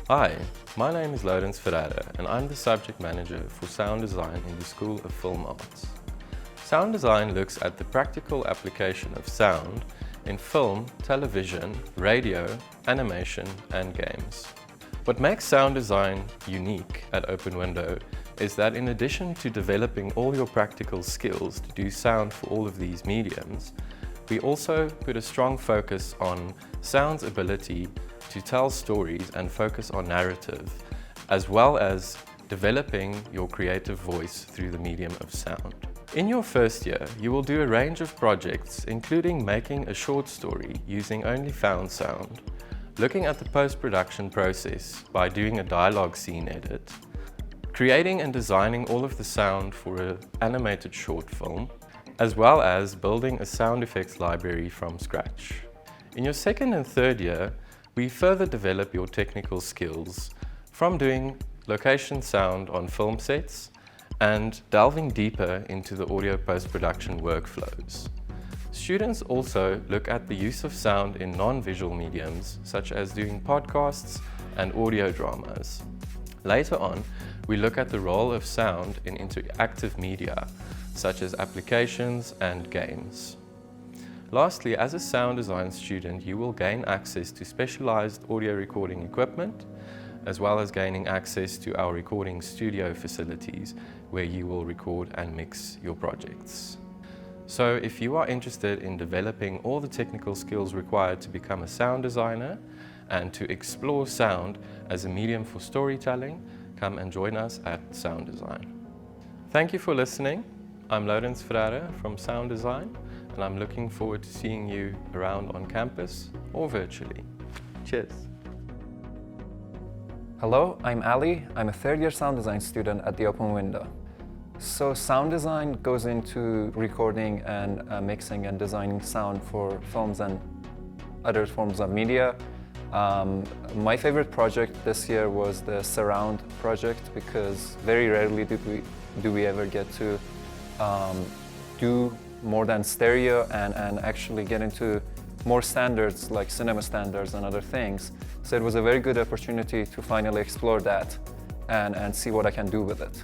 Hi, my name is Lourens Ferreira and I'm the subject manager for sound design in the School of Film Arts. Sound design looks at the practical application of sound in film, television, radio, animation and games. What makes sound design unique at Open Window is that in addition to developing all your practical skills to do sound for all of these mediums, we also put a strong focus on sound's ability to tell stories and focus on narrative, as well as developing your creative voice through the medium of sound. In your first year, you will do a range of projects, including making a short story using only found sound, looking at the post-production process by doing a dialogue scene edit, creating and designing all of the sound for an animated short film, as well as building a sound effects library from scratch. In your second and third year, we further develop your technical skills from doing location sound on film sets and delving deeper into the audio post-production workflows. Students also look at the use of sound in non-visual mediums, such as doing podcasts and audio dramas. Later on, we look at the role of sound in interactive media, such as applications and games. Lastly, as a sound design student, you will gain access to specialized audio recording equipment, as well as gaining access to our recording studio facilities, where you will record and mix your projects. So if you are interested in developing all the technical skills required to become a sound designer and to explore sound as a medium for storytelling, come and join us at Sound Design. Thank you for listening. I'm Lourens Ferreira from Sound Design, and I'm looking forward to seeing you around on campus or virtually. Cheers. Hello, I'm Ali. I'm a third-year sound design student at the Open Window. So sound design goes into recording and mixing and designing sound for films and other forms of media. My favorite project this year was the surround project, because very rarely do we ever get to do more than stereo and actually get into more standards like cinema standards and other things. So it was a very good opportunity to finally explore that and see what I can do with it.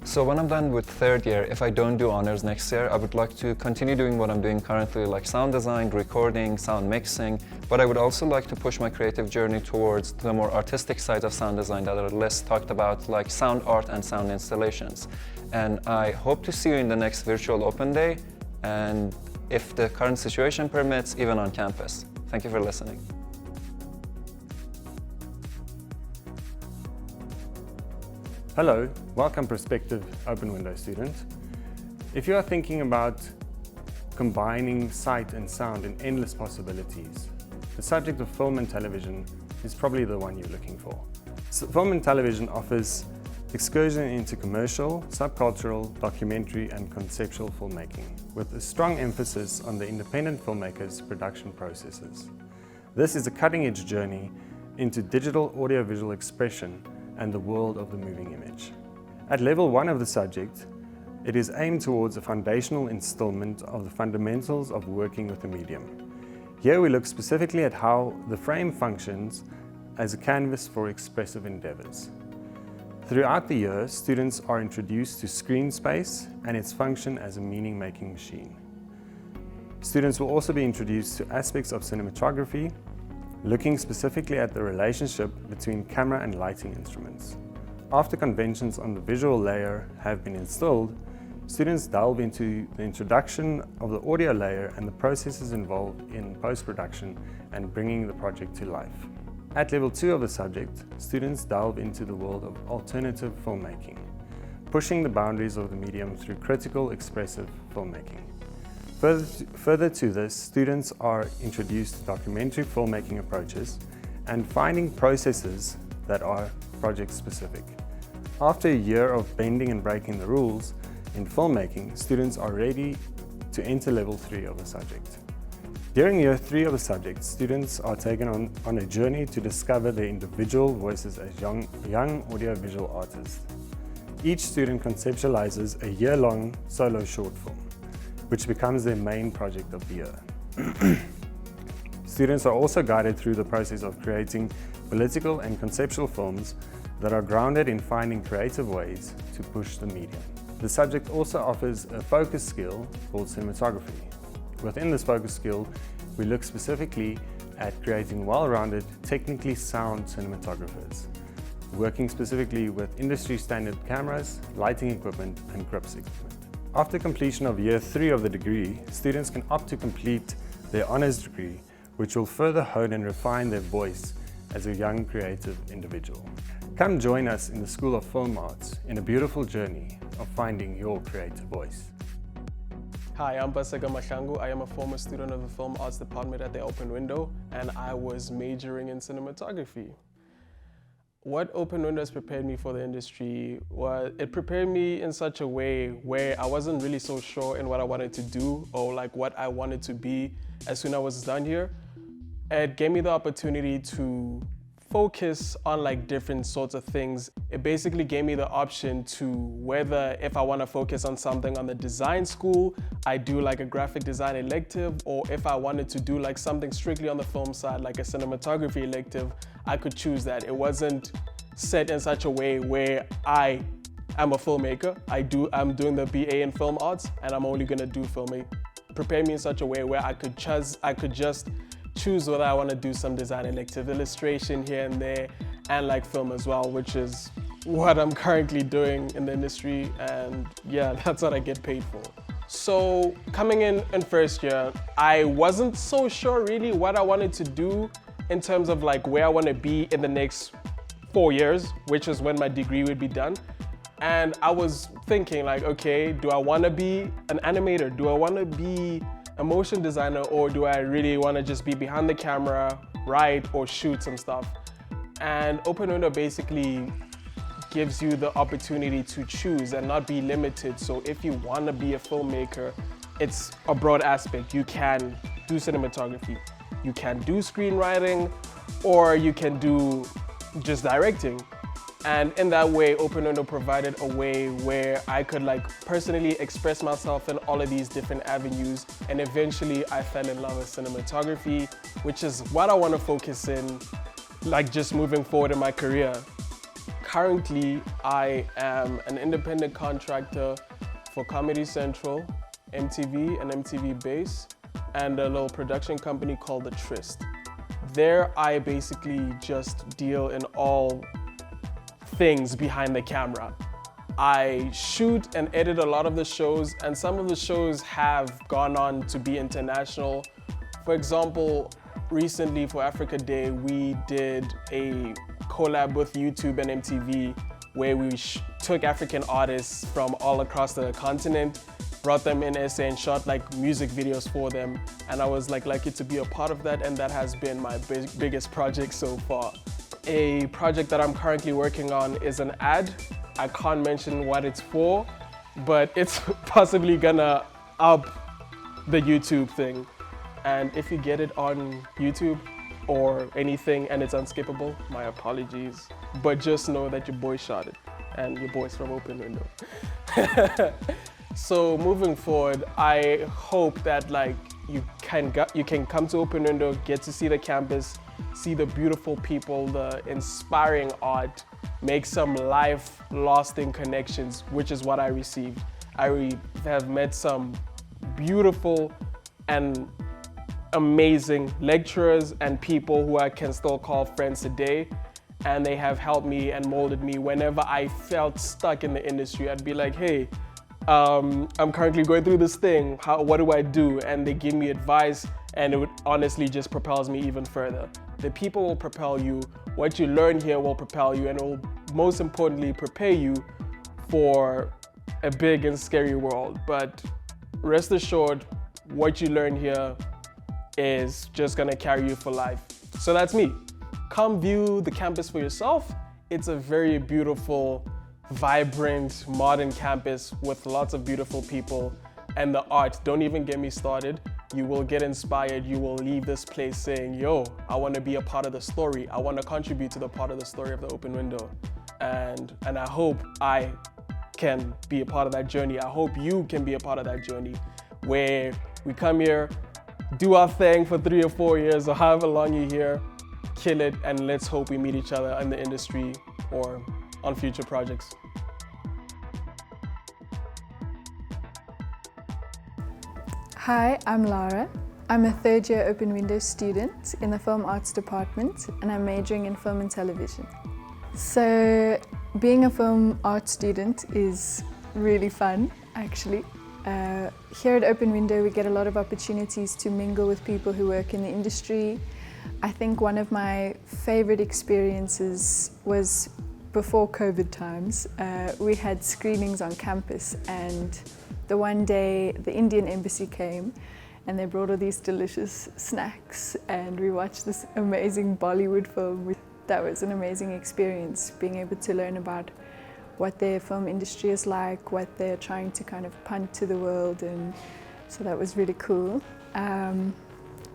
So when I'm done with third year, if I don't do honors next year, I would like to continue doing what I'm doing currently, like sound design, recording, sound mixing, but I would also like to push my creative journey towards the more artistic sides of sound design that are less talked about, like sound art and sound installations. And I hope to see you in the next virtual open day, and if the current situation permits, even on campus. Thank you for listening. Hello, welcome prospective Open Window student. If you are thinking about combining sight and sound in endless possibilities, the subject of film and television is probably the one you're looking for. So film and television offers excursion into commercial, subcultural, documentary and conceptual filmmaking, with a strong emphasis on the independent filmmakers' production processes. This is a cutting-edge journey into digital audiovisual expression and the world of the moving image. At level 1 of the subject, it is aimed towards a foundational instillment of the fundamentals of working with the medium. Here we look specifically at how the frame functions as a canvas for expressive endeavors. Throughout the year, students are introduced to screen space and its function as a meaning-making machine. Students will also be introduced to aspects of cinematography, looking specifically at the relationship between camera and lighting instruments. After conventions on the visual layer have been instilled, students delve into the introduction of the audio layer and the processes involved in post-production and bringing the project to life. At level 2 of the subject, students delve into the world of alternative filmmaking, pushing the boundaries of the medium through critical, expressive filmmaking. Further to this, students are introduced to documentary filmmaking approaches and finding processes that are project-specific. After a year of bending and breaking the rules in filmmaking, students are ready to enter level 3 of the subject. During year 3 of the subject, students are taken on a journey to discover their individual voices as young audiovisual artists. Each student conceptualizes a year-long solo short film, which becomes their main project of the year. Students are also guided through the process of creating political and conceptual films that are grounded in finding creative ways to push the medium. The subject also offers a focus skill called cinematography. Within this focus skill, we look specifically at creating well-rounded, technically sound cinematographers, working specifically with industry-standard cameras, lighting equipment, and grips equipment. After completion of year 3 of the degree, students can opt to complete their honours degree, which will further hone and refine their voice as a young creative individual. Come join us in the School of Film Arts in a beautiful journey of finding your creative voice. Hi, I'm Basega Mashangu. I am a former student of the Film Arts Department at the Open Window, and I was majoring in cinematography. What Open Window has prepared me for the industry was, it prepared me in such a way where I wasn't really so sure in what I wanted to do or like what I wanted to be as soon as I was done here. It gave me the opportunity to focus on like different sorts of things. It basically gave me the option to whether if I want to focus on something on the design school, I do like a graphic design elective, or if I wanted to do like something strictly on the film side, like a cinematography elective, I could choose that. It wasn't set in such a way where I am a filmmaker. I'm doing the BA in film arts and I'm only gonna do filmmaking. Prepare me in such a way where I could just choose whether I want to do some design elective, illustration here and there, and like film as well, which is what I'm currently doing in the industry, and yeah, that's what I get paid for. So coming in first year, I wasn't so sure really what I wanted to do in terms of like where I want to be in the next 4 years, which is when my degree would be done. And I was thinking like, okay, do I want to be an animator? Do I want to be a motion designer, or do I really want to just be behind the camera, write or shoot some stuff? And Open Window basically gives you the opportunity to choose and not be limited. So if you want to be a filmmaker, it's a broad aspect. You can do cinematography, you can do screenwriting, or you can do just directing. And in that way, Open Window provided a way where I could like personally express myself in all of these different avenues. And eventually I fell in love with cinematography, which is what I want to focus in, like just moving forward in my career. Currently, I am an independent contractor for Comedy Central, MTV and MTV Base, and a little production company called The Tryst. There, I basically just deal in all things behind the camera. I shoot and edit a lot of the shows, and some of the shows have gone on to be international. For example, recently for Africa Day, we did a collab with YouTube and MTV where we took African artists from all across the continent, brought them in SA and shot like music videos for them. And I was like lucky to be a part of that, and that has been my biggest project so far. A project that I'm currently working on is an ad. I can't mention what it's for, but it's possibly gonna up the YouTube thing. And if you get it on YouTube or anything and it's unskippable, my apologies. But just know that your boy shot it, and your boy's from Open Window. So moving forward, I hope that like you can come to Open Window, get to see the campus, see the beautiful people, the inspiring art, make some life-lasting connections, which is what I received. I have met some beautiful and amazing lecturers and people who I can still call friends today, and they have helped me and molded me. Whenever I felt stuck in the industry, I'd be like, hey, I'm currently going through this thing, what do I do? And they give me advice, and it honestly just propels me even further. The people will propel you, what you learn here will propel you, and it will most importantly prepare you for a big and scary world. But rest assured, what you learn here is just gonna carry you for life. So that's me. Come view the campus for yourself. It's a very beautiful, vibrant, modern campus with lots of beautiful people, and the art, don't even get me started. You will get inspired. You will leave this place saying, yo, I want to be a part of the story. I want to contribute to the part of the story of the Open Window. And I hope I can be a part of that journey. I hope you can be a part of that journey where we come here, do our thing for 3 or 4 years or however long you're here, kill it, and let's hope we meet each other in the industry or on future projects. Hi, I'm Lara. I'm a third-year Open Window student in the Film Arts department, and I'm majoring in film and television. So, being a film arts student is really fun, actually. Here at Open Window, we get a lot of opportunities to mingle with people who work in the industry. I think one of my favorite experiences was before COVID times. We had screenings on campus, and the one day the Indian embassy came and they brought all these delicious snacks, and we watched this amazing Bollywood film. That was an amazing experience, being able to learn about what their film industry is like, what they're trying to kind of punt to the world, and so that was really cool.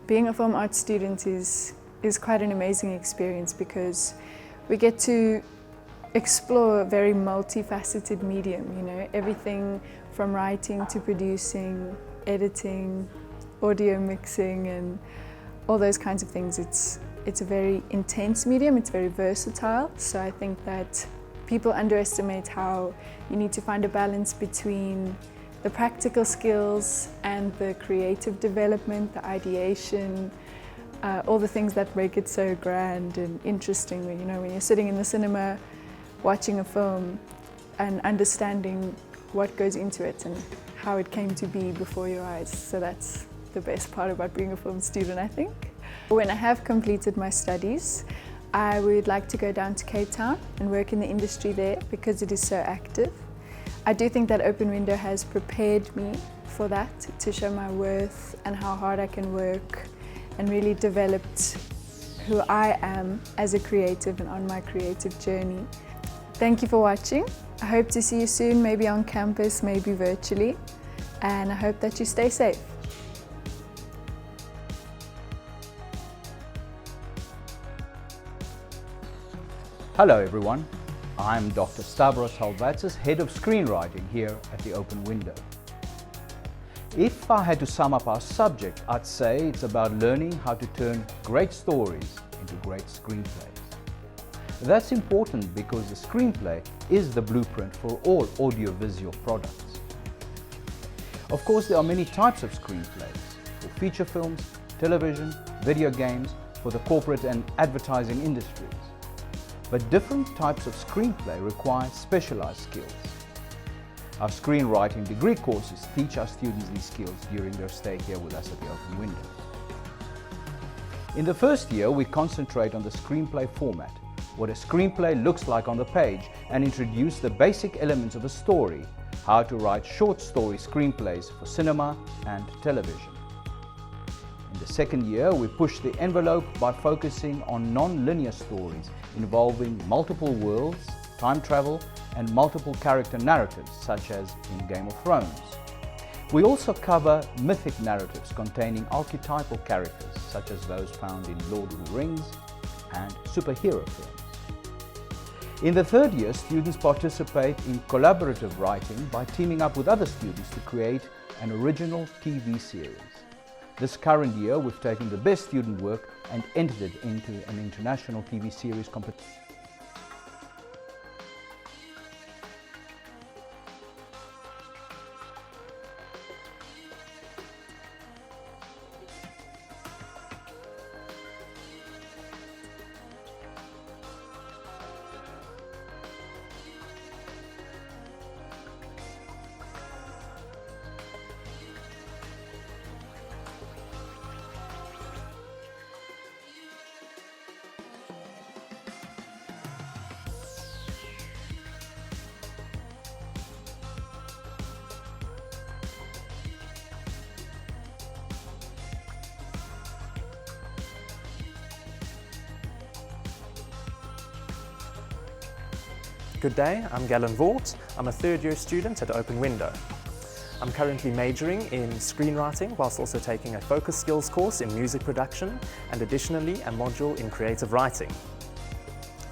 Being a film arts student is quite an amazing experience because we get to explore a very multifaceted medium, you know, everything from writing to producing, editing, audio mixing, and all those kinds of things. It's a very intense medium, it's very versatile, so I think that people underestimate how you need to find a balance between the practical skills and the creative development, the ideation, all the things that make it so grand and interesting. When, you know, when you're sitting in the cinema watching a film and understanding what goes into it and how it came to be before your eyes. So that's the best part about being a film student, I think. When I have completed my studies, I would like to go down to Cape Town and work in the industry there because it is so active. I do think that Open Window has prepared me for that, to show my worth and how hard I can work, and really developed who I am as a creative and on my creative journey. Thank you for watching. I hope to see you soon, maybe on campus, maybe virtually, and I hope that you stay safe. Hello everyone, I'm Dr. Stavros Halvatsis, Head of Screenwriting here at the Open Window. If I had to sum up our subject, I'd say it's about learning how to turn great stories into great screenplays. That's important because the screenplay is the blueprint for all audiovisual products. Of course, there are many types of screenplays for feature films, television, video games, for the corporate and advertising industries. But different types of screenplay require specialized skills. Our screenwriting degree courses teach our students these skills during their stay here with us at the Open Window. In the first year, we concentrate on the screenplay format, what a screenplay looks like on the page, and introduce the basic elements of a story, how to write short story screenplays for cinema and television. In the second year, we push the envelope by focusing on non-linear stories involving multiple worlds, time travel, and multiple character narratives, such as in Game of Thrones. We also cover mythic narratives containing archetypal characters, such as those found in Lord of the Rings and superhero films. In the third year, students participate in collaborative writing by teaming up with other students to create an original TV series. This current year, we've taken the best student work and entered it into an international TV series competition. Good day, I'm Galen Vort. I'm a third-year student at Open Window. I'm currently majoring in screenwriting whilst also taking a focus skills course in music production and additionally a module in creative writing.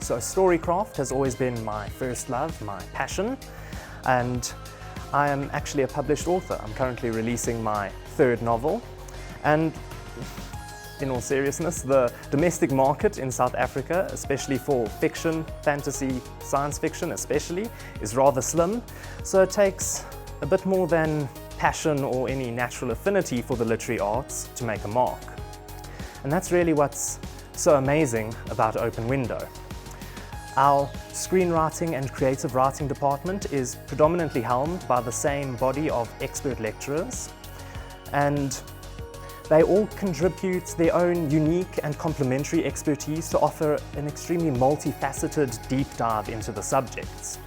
So storycraft has always been my first love, my passion, and I am actually a published author. I'm currently releasing my third novel, And in all seriousness, the domestic market in South Africa, especially for fiction, fantasy, science fiction especially, is rather slim. So it takes a bit more than passion or any natural affinity for the literary arts to make a mark. And that's really what's so amazing about Open Window. Our screenwriting and creative writing department is predominantly helmed by the same body of expert lecturers, and they all contribute their own unique and complementary expertise to offer an extremely multifaceted deep dive into the subjects.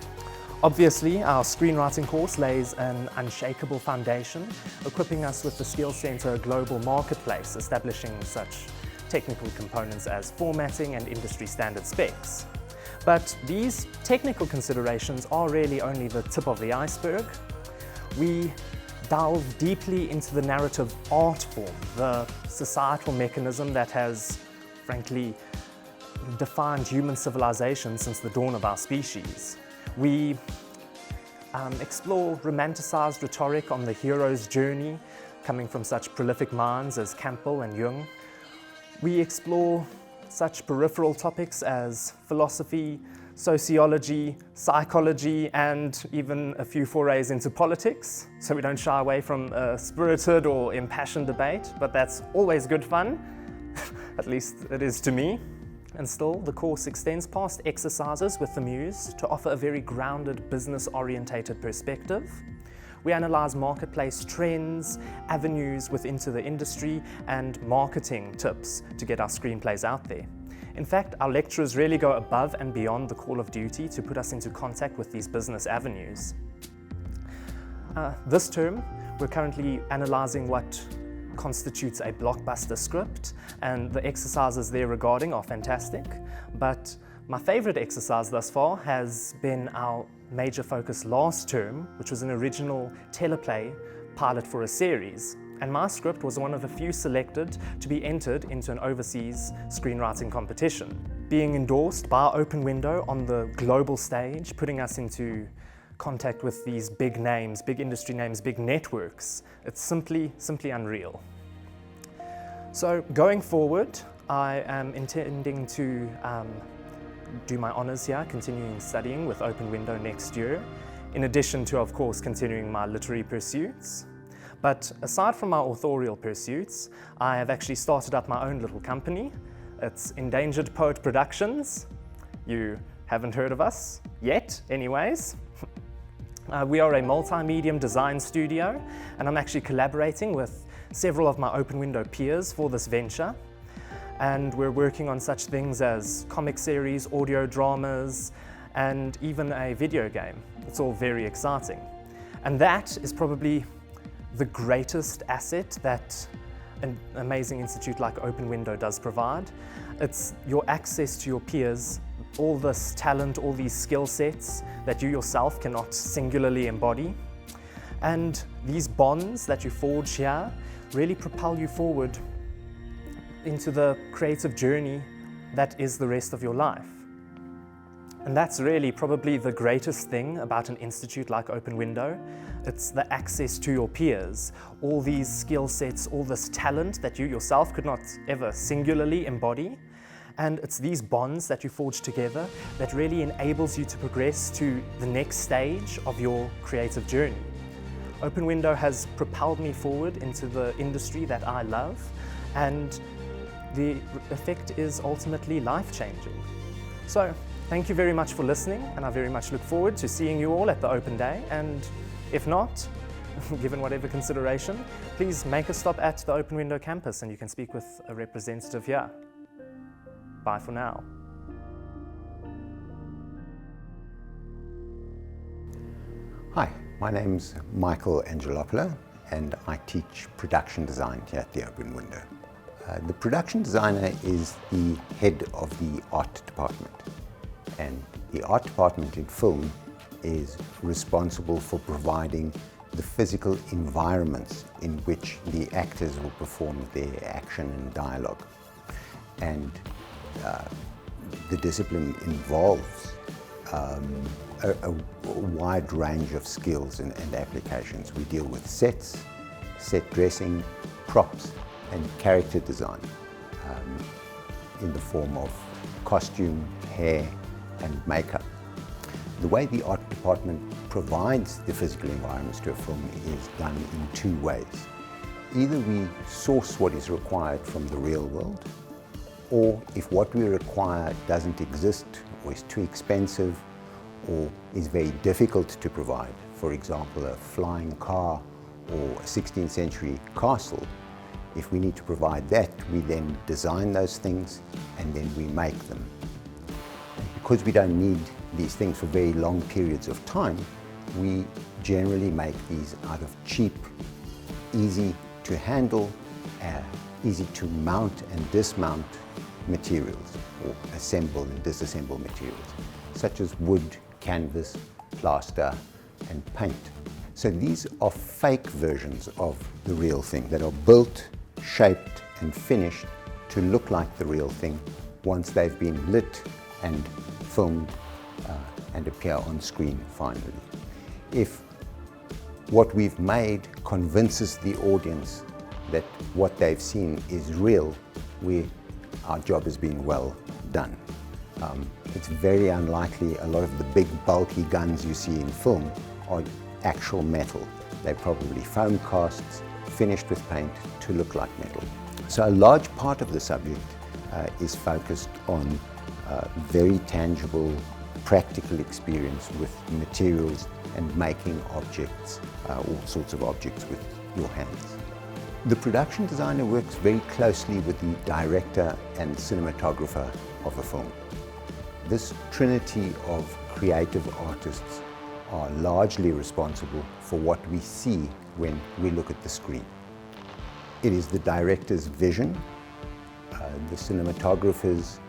Obviously, our screenwriting course lays an unshakable foundation, equipping us with the Skills Centre global marketplace, establishing such technical components as formatting and industry standard specs. But these technical considerations are really only the tip of the iceberg. We delve deeply into the narrative art form, the societal mechanism that has, frankly, defined human civilization since the dawn of our species. We explore romanticized rhetoric on the hero's journey, coming from such prolific minds as Campbell and Jung. We explore such peripheral topics as philosophy, sociology, psychology, and even a few forays into politics. So we don't shy away from a spirited or impassioned debate, but that's always good fun. At least it is to me. And still, the course extends past exercises with the muse to offer a very grounded, business-orientated perspective. We analyse marketplace trends, avenues within the industry, and marketing tips to get our screenplays out there. In fact, our lecturers really go above and beyond the call of duty to put us into contact with these business avenues. This term, we're currently analysing what constitutes a blockbuster script, and the exercises there regarding are fantastic. But my favourite exercise thus far has been our major focus last term, which was an original teleplay pilot for a series. And my script was one of a few selected to be entered into an overseas screenwriting competition. Being endorsed by Open Window on the global stage, putting us into contact with these big names, big industry names, big networks, it's simply unreal. So going forward, I am intending to do my honours here, continuing studying with Open Window next year, in addition to, of course, continuing my literary pursuits. But aside from my authorial pursuits, I have actually started up my own little company. It's Endangered Poet Productions. You haven't heard of us yet, anyways. We are a multi-medium design studio, and I'm actually collaborating with several of my Open Window peers for this venture. And we're working on such things as comic series, audio dramas, and even a video game. It's all very exciting. And that is probably the greatest asset that an amazing institute like Open Window does provide. It's your access to your peers, all this talent, all these skill sets that you yourself cannot singularly embody. And these bonds that you forge here really propel you forward into the creative journey that is the rest of your life. And that's really probably the greatest thing about an institute like Open Window. It's the access to your peers, all these skill sets, all this talent that you yourself could not ever singularly embody. And it's these bonds that you forge together that really enables you to progress to the next stage of your creative journey. Open Window has propelled me forward into the industry that I love, and the effect is ultimately life-changing. So, thank you very much for listening, and I very much look forward to seeing you all at the open day. And if not, given whatever consideration, please make a stop at the Open Window campus and you can speak with a representative here. Bye for now. Hi, my name's Michael Angelopoulos and I teach production design here at the Open Window. The production designer is the head of the art department, and the art department in film is responsible for providing the physical environments in which the actors will perform their action and dialogue. And the discipline involves a wide range of skills and applications. We deal with sets, set dressing, props, and character design in the form of costume, hair and makeup. The way the art department provides the physical environments to a film is done in two ways. Either we source what is required from the real world, or if what we require doesn't exist or is too expensive or is very difficult to provide, for example a flying car or a 16th century castle, if we need to provide that, we then design those things and then we make them. And because we don't need these things for very long periods of time, we generally make these out of cheap, easy to handle, easy to mount and dismount materials, or assemble and disassemble materials, such as wood, canvas, plaster and paint. So these are fake versions of the real thing that are built, shaped and finished to look like the real thing once they've been lit and filmed and appear on screen finally. If what we've made convinces the audience that what they've seen is real, our job has been well done. It's very unlikely a lot of the big bulky guns you see in film are actual metal. They're probably foam casts finished with paint to look like metal. So a large part of the subject is focused on very tangible, practical experience with materials and making objects, all sorts of objects with your hands. The production designer works very closely with the director and cinematographer of a film. This trinity of creative artists are largely responsible for what we see when we look at the screen. It is the director's vision, the cinematographer's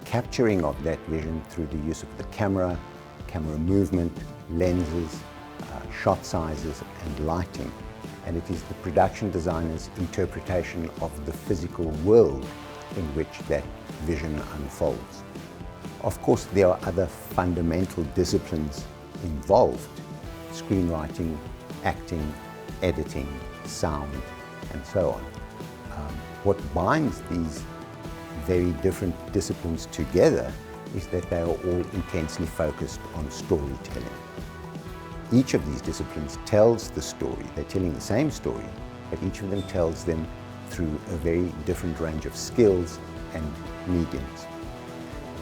capturing of that vision through the use of the camera, camera movement, lenses, shot sizes and lighting. And it is the production designer's interpretation of the physical world in which that vision unfolds. Of course, there are other fundamental disciplines involved: screenwriting, acting, editing, sound, and so on. What binds these very different disciplines together is that they are all intensely focused on storytelling. Each of these disciplines tells the story. They're telling the same story, but each of them tells them through a very different range of skills and mediums.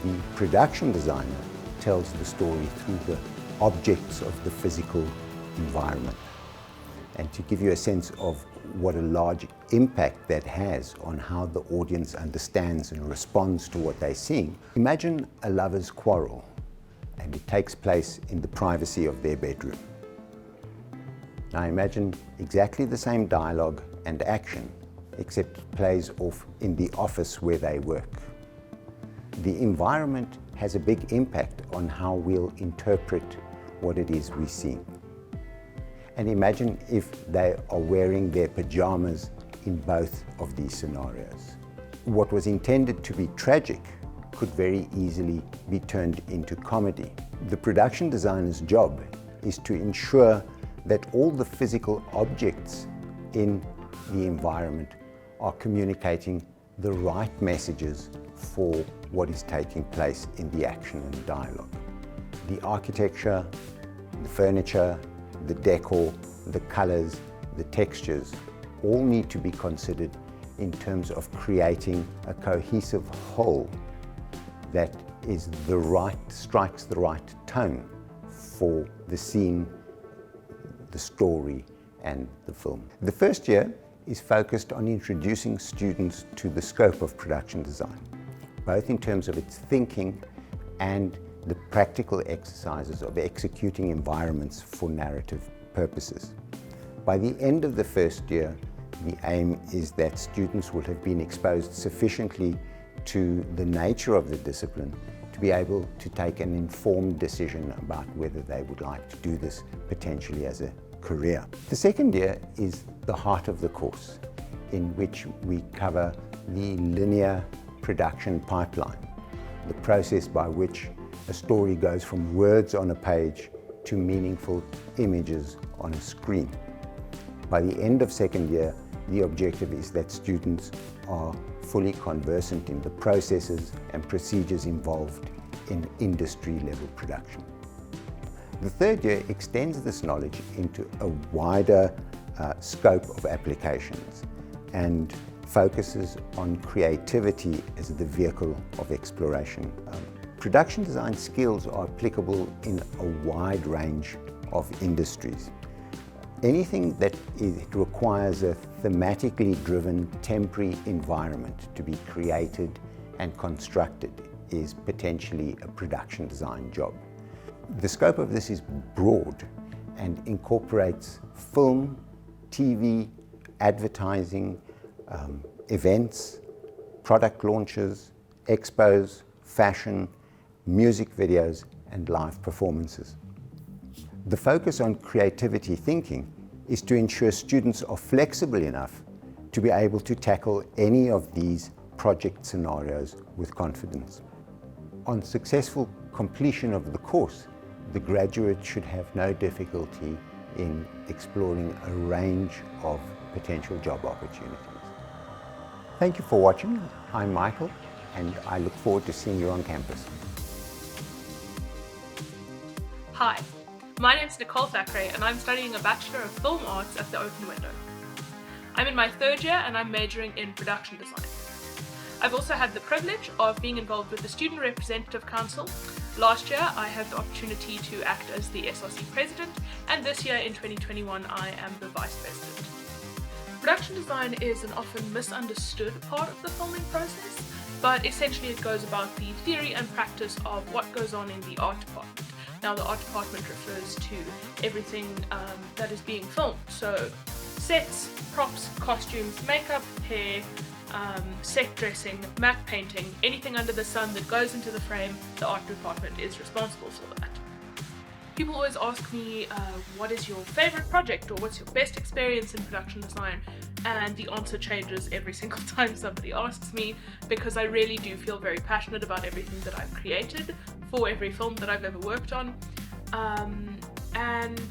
The production designer tells the story through the objects of the physical environment. And to give you a sense of what a large impact that has on how the audience understands and responds to what they're seeing, imagine a lover's quarrel, and it takes place in the privacy of their bedroom. Now imagine exactly the same dialogue and action, except it plays off in the office where they work. The environment has a big impact on how we'll interpret what it is we see. And imagine if they are wearing their pajamas in both of these scenarios. What was intended to be tragic could very easily be turned into comedy. The production designer's job is to ensure that all the physical objects in the environment are communicating the right messages for what is taking place in the action and dialogue. The architecture, the furniture, the decor, the colors, the textures all need to be considered in terms of creating a cohesive whole that is strikes the right tone for the scene, the story and the film. The first year is focused on introducing students to the scope of production design, both in terms of its thinking and the practical exercises of executing environments for narrative purposes. By the end of the first year, the aim is that students will have been exposed sufficiently to the nature of the discipline to be able to take an informed decision about whether they would like to do this potentially as a career. The second year is the heart of the course, in which we cover the linear production pipeline, the process by which a story goes from words on a page to meaningful images on a screen. By the end of second year, the objective is that students are fully conversant in the processes and procedures involved in industry-level production. The third year extends this knowledge into a wider scope of applications and focuses on creativity as the vehicle of exploration. Production design skills are applicable in a wide range of industries. Anything that requires a thematically driven temporary environment to be created and constructed is potentially a production design job. The scope of this is broad and incorporates film, TV, advertising, events, product launches, expos, fashion, music videos, and live performances. The focus on creativity thinking is to ensure students are flexible enough to be able to tackle any of these project scenarios with confidence. On successful completion of the course, the graduate should have no difficulty in exploring a range of potential job opportunities. Thank you for watching. I'm Michael, and I look forward to seeing you on campus. Hi, my name's Nicole Thackeray and I'm studying a Bachelor of Film Arts at the Open Window. I'm in my third year and I'm majoring in production design. I've also had the privilege of being involved with the Student Representative Council. Last year I had the opportunity to act as the SRC President, and this year in 2021 I am the Vice President. Production design is an often misunderstood part of the filming process, but essentially it goes about the theory and practice of what goes on in the art department. Now the art department refers to everything that is being filmed, so sets, props, costumes, makeup, hair, set dressing, matte painting, anything under the sun that goes into the frame, the art department is responsible for that. People always ask me, what is your favorite project or what's your best experience in production design? And the answer changes every single time somebody asks me, because I really do feel very passionate about everything that I've created for every film that I've ever worked on. And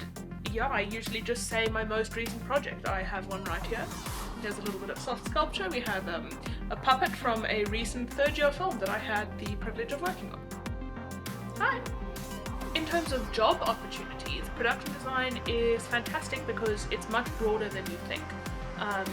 yeah, I usually just say my most recent project. I have one right here. There's a little bit of soft sculpture. We have a puppet from a recent third-year film that I had the privilege of working on. Hi! In terms of job opportunities, production design is fantastic because it's much broader than you think.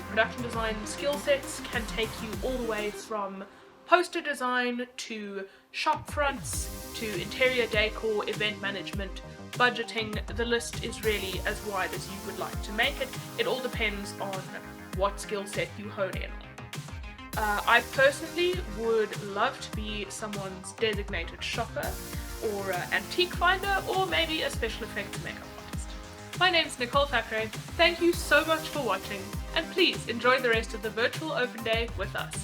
Production design skill sets can take you all the way from poster design to shop fronts to interior decor, event management, budgeting. The list is really as wide as you would like to make it. It all depends on what skill set you hone in on. I personally would love to be someone's designated shopper or antique finder, or maybe a special effects makeup artist. My name's Nicole Thackeray. Thank you so much for watching, and please enjoy the rest of the virtual open day with us.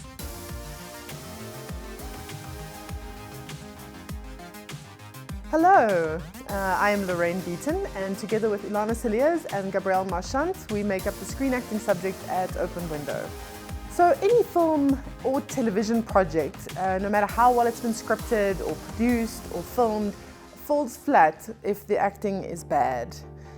Hello, I am Lorraine Beaton, and together with Ilana Saliers and Gabrielle Marchant, we make up the screen acting subject at Open Window. So any film or television project, no matter how well it's been scripted or produced or filmed, falls flat if the acting is bad.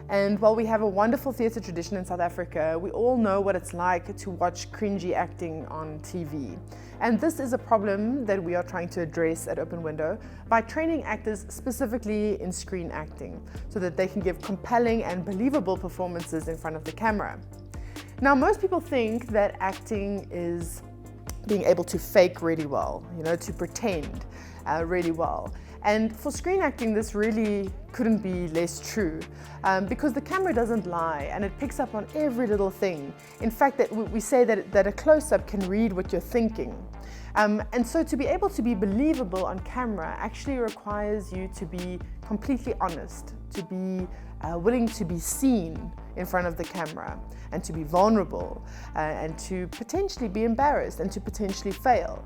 And while we have a wonderful theatre tradition in South Africa, we all know what it's like to watch cringy acting on TV. And this is a problem that we are trying to address at Open Window by training actors specifically in screen acting, so that they can give compelling and believable performances in front of the camera. Now, most people think that acting is being able to fake really well, to pretend really well. And for screen acting, this really couldn't be less true, because the camera doesn't lie and it picks up on every little thing. In fact, we say that a close-up can read what you're thinking. And so to be able to be believable on camera actually requires you to be completely honest, to be willing to be seen in front of the camera, and to be vulnerable, and to potentially be embarrassed, and to potentially fail.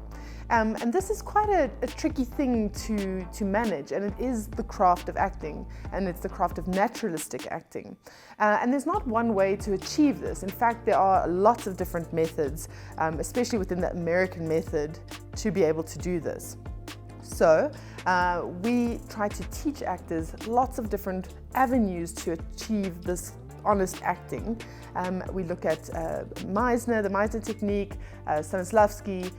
And this is quite a tricky thing to manage, and it is the craft of acting, and it's the craft of naturalistic acting. And there's not one way to achieve this. In fact, there are lots of different methods, especially within the American method, to be able to do this. So we try to teach actors lots of different avenues to achieve this honest acting. We look at Meisner, the Meisner technique, Stanislavski,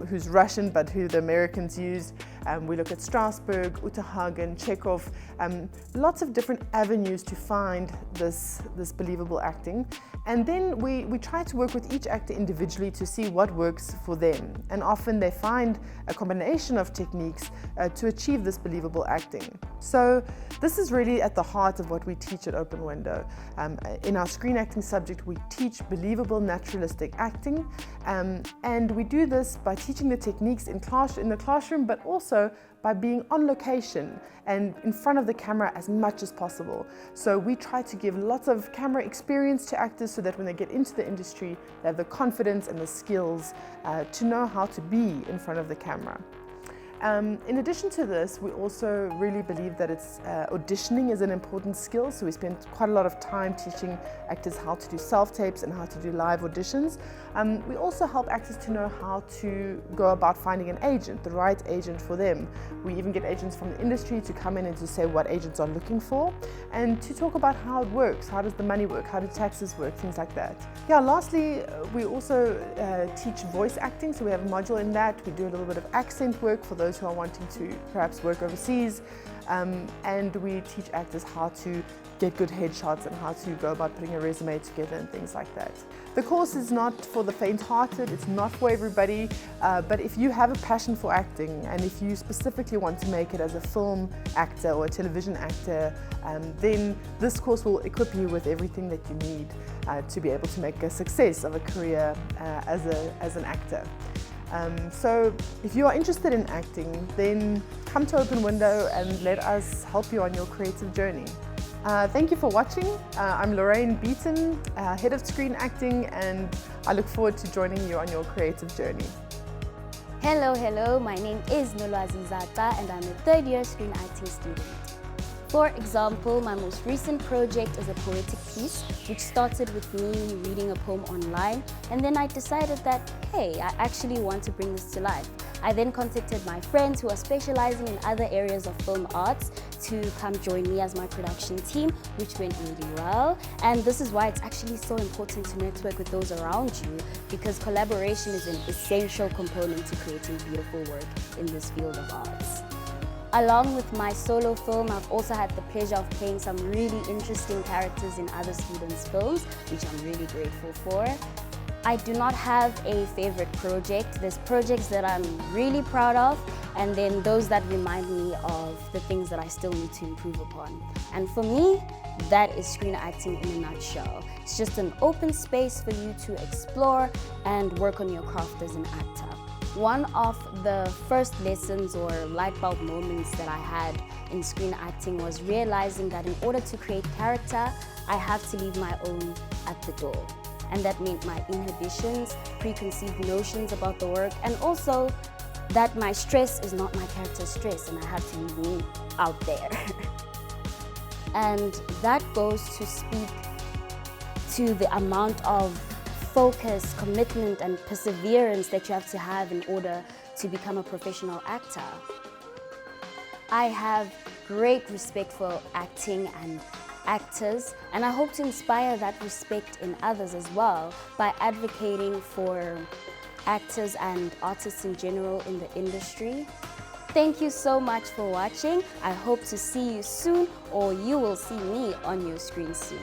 who's Russian but who the Americans used. We look at Strasberg, Uterhagen, Chekhov, lots of different avenues to find this believable acting. And then we try to work with each actor individually to see what works for them. And often they find a combination of techniques to achieve this believable acting. So this is really at the heart of what we teach at Open Window. In our screen acting subject, we teach believable naturalistic acting. And we do this by teaching the techniques in the classroom, but also by being on location and in front of the camera as much as possible. So we try to give lots of camera experience to actors so that when they get into the industry, they have the confidence and the skills to know how to be in front of the camera. In addition to this, we also really believe that auditioning is an important skill, so we spend quite a lot of time teaching actors how to do self-tapes and how to do live auditions. We also help actors to know how to go about finding an agent, the right agent for them. We even get agents from the industry to come in and to say what agents are looking for and to talk about how it works, how does the money work, how do taxes work, things like that. Yeah, lastly, we also teach voice acting, so we have a module in that. We do a little bit of accent work for those who are wanting to perhaps work overseas, and we teach actors how to get good headshots and how to go about putting a resume together and things like that. The course is not for the faint-hearted, it's not for everybody, but if you have a passion for acting and if you specifically want to make it as a film actor or a television actor, then this course will equip you with everything that you need to be able to make a success of a career as an actor. So if you are interested in acting, then come to Open Window and let us help you on your creative journey. Thank you for watching. I'm Lorraine Beaton, Head of Screen Acting, and I look forward to joining you on your creative journey. Hello, my name is Nolwazi Zata and I'm a third-year screen acting student. For example, my most recent project is a poetic piece which started with me reading a poem online, and then I decided that, hey, I actually want to bring this to life. I then contacted my friends who are specializing in other areas of film arts to come join me as my production team, which went really well. And this is why it's actually so important to network with those around you, because collaboration is an essential component to creating beautiful work in this field of arts. Along with my solo film, I've also had the pleasure of playing some really interesting characters in other students' films, which I'm really grateful for. I do not have a favorite project. There's projects that I'm really proud of, and then those that remind me of the things that I still need to improve upon. And for me, that is screen acting in a nutshell. It's just an open space for you to explore and work on your craft as an actor. One of the first lessons or light bulb moments that I had in screen acting was realizing that in order to create character, I have to leave my own at the door. And that meant my inhibitions, preconceived notions about the work, and also that my stress is not my character's stress and I have to leave me out there. And that goes to speak to the amount of focus, commitment, and perseverance that you have to have in order to become a professional actor. I have great respect for acting and actors, and I hope to inspire that respect in others as well by advocating for actors and artists in general in the industry. Thank you so much for watching. I hope to see you soon, or you will see me on your screen soon.